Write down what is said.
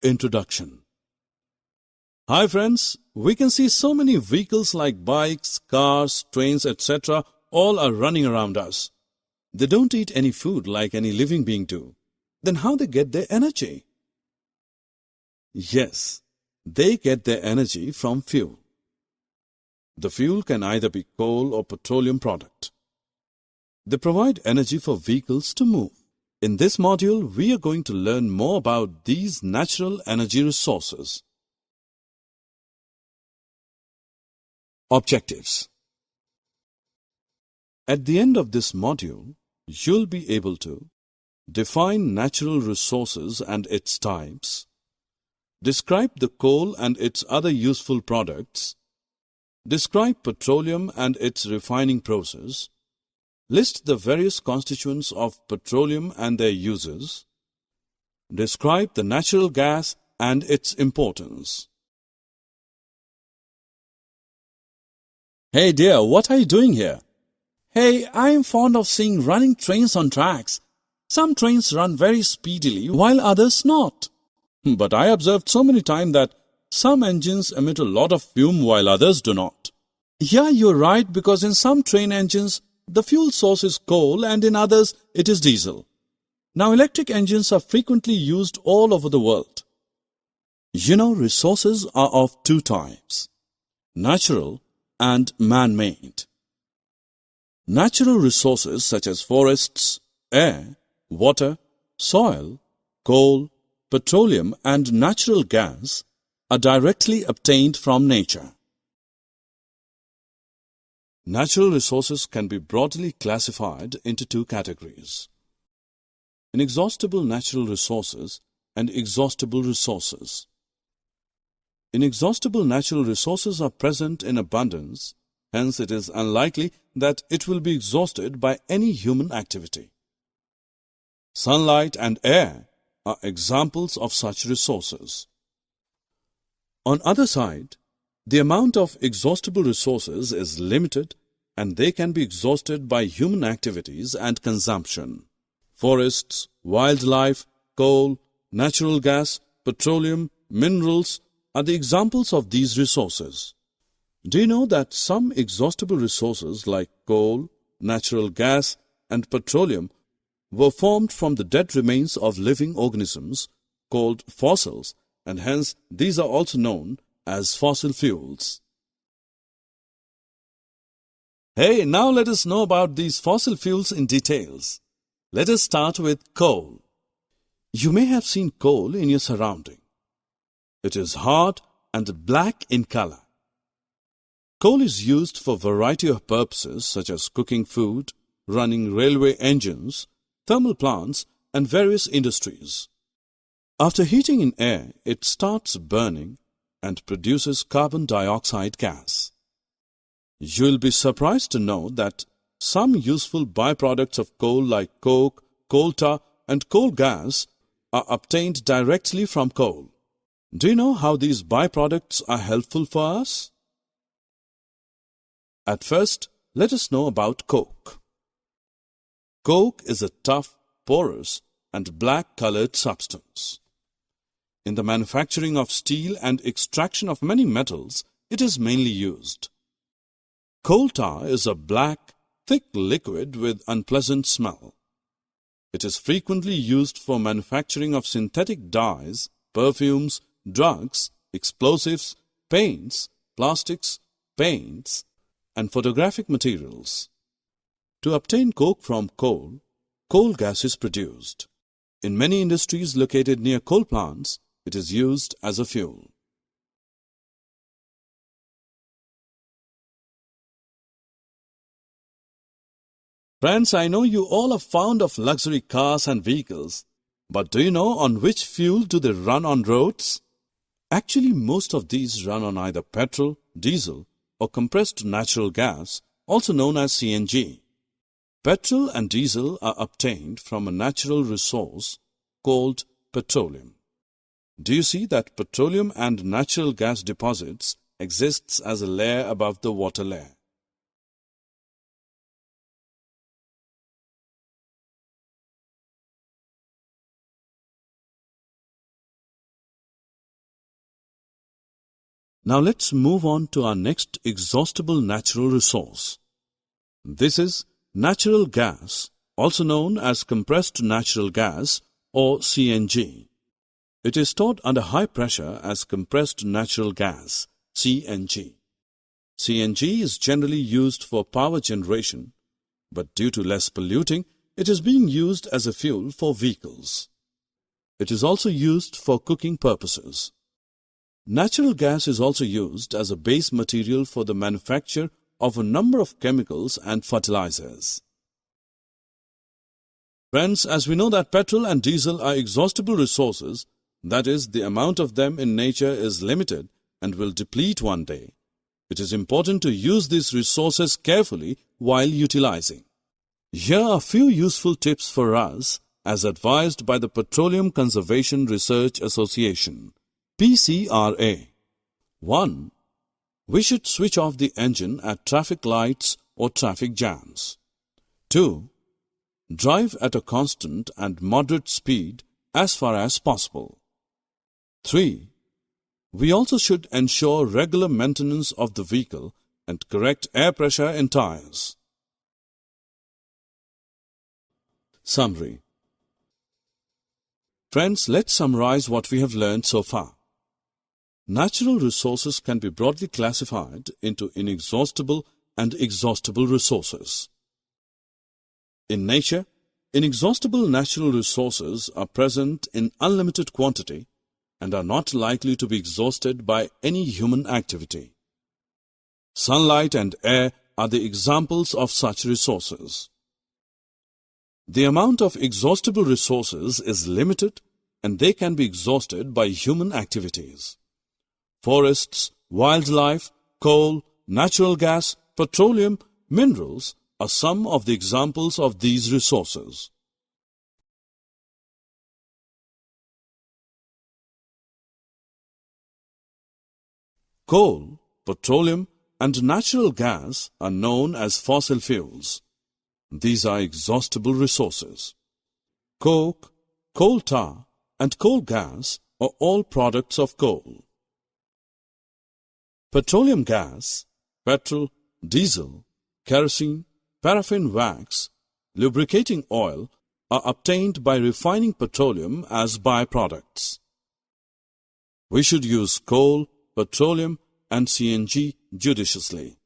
Introduction. Hi friends, we can see so many vehicles like bikes, cars, trains, etc. all are running around us. They don't eat any food like any living being do. Then how they get their energy? Yes, they get their energy from fuel. The fuel can either be coal or petroleum product. They provide energy for vehicles to move. In this module, we are going to learn more about these natural energy resources. Objectives. At the end of this module, you'll be able to define natural resources and its types, describe the coal and its other useful products, describe petroleum and its refining process, list the various constituents of petroleum and their uses, describe the natural gas and its importance. Hey dear, what are you doing here? Hey, I am fond of seeing running trains on tracks. Some trains run very speedily while others not. But I observed so many times that some engines emit a lot of fume while others do not. Yeah, you're right, because in some train engines, the fuel source is coal and in others it is diesel. Now electric engines are frequently used all over the world. You know, resources are of two types: natural and man-made. Natural resources such as forests, air, water, soil, coal, petroleum and natural gas are directly obtained from nature. Natural resources can be broadly classified into two categories: inexhaustible natural resources and exhaustible resources. Inexhaustible natural resources are present in abundance, hence it is unlikely that it will be exhausted by any human activity. Sunlight and air are examples of such resources. On other side, the amount of exhaustible resources is limited and they can be exhausted by human activities and consumption. Forests, wildlife, coal, natural gas, petroleum, minerals are the examples of these resources. Do you know that some exhaustible resources like coal, natural gas and petroleum were formed from the dead remains of living organisms called fossils, and hence these are also known as fossil fuels. Hey, now let us know about these fossil fuels in details. Let us start with coal. You may have seen coal in your surrounding. It is hard and black in color. Coal is used for a variety of purposes such as cooking food, running railway engines, thermal plants, and various industries. After heating in air, it starts burning and produces carbon dioxide gas. You will be surprised to know that some useful byproducts of coal like coke, coal tar, and coal gas are obtained directly from coal. Do you know how these byproducts are helpful for us? At first, let us know about coke. Coke is a tough, porous, and black-colored substance. In the manufacturing of steel and extraction of many metals, it is mainly used. Coal tar is a black, thick liquid with unpleasant smell. It is frequently used for manufacturing of synthetic dyes, perfumes, drugs, explosives, paints, plastics, paints, and photographic materials. To obtain coke from coal, coal gas is produced. In many industries located near coal plants, it is used as a fuel. Friends, I know you all are fond of luxury cars and vehicles, but do you know on which fuel do they run on roads? Actually, most of these run on either petrol, diesel, or compressed natural gas, also known as CNG. Petrol and diesel are obtained from a natural resource called petroleum. Do you see that petroleum and natural gas deposits exists as a layer above the water layer? Now let's move on to our next exhaustible natural resource. This is natural gas, also known as compressed natural gas or CNG. It is stored under high pressure as compressed natural gas, CNG. CNG is generally used for power generation, but due to less polluting, it is being used as a fuel for vehicles. It is also used for cooking purposes. Natural gas is also used as a base material for the manufacture of a number of chemicals and fertilizers. Friends, as we know that petrol and diesel are exhaustible resources, that is, the amount of them in nature is limited and will deplete one day, it is important to use these resources carefully while utilizing. Here are a few useful tips for us as advised by the Petroleum Conservation Research Association, PCRA. 1. We should switch off the engine at traffic lights or traffic jams. 2. Drive at a constant and moderate speed as far as possible. 3. We also should ensure regular maintenance of the vehicle and correct air pressure in tires. Summary. Friends, let's summarize what we have learned so far. Natural resources can be broadly classified into inexhaustible and exhaustible resources. In nature, inexhaustible natural resources are present in unlimited quantity and are not likely to be exhausted by any human activity. Sunlight and air are the examples of such resources. The amount of exhaustible resources is limited and they can be exhausted by human activities. Forests, wildlife, coal, natural gas, petroleum, minerals are some of the examples of these resources. Coal, petroleum, and natural gas are known as fossil fuels. These are exhaustible resources. Coke, coal tar, and coal gas are all products of coal. Petroleum gas, petrol, diesel, kerosene, paraffin wax, lubricating oil are obtained by refining petroleum as byproducts. We should use coal, petroleum, and CNG judiciously.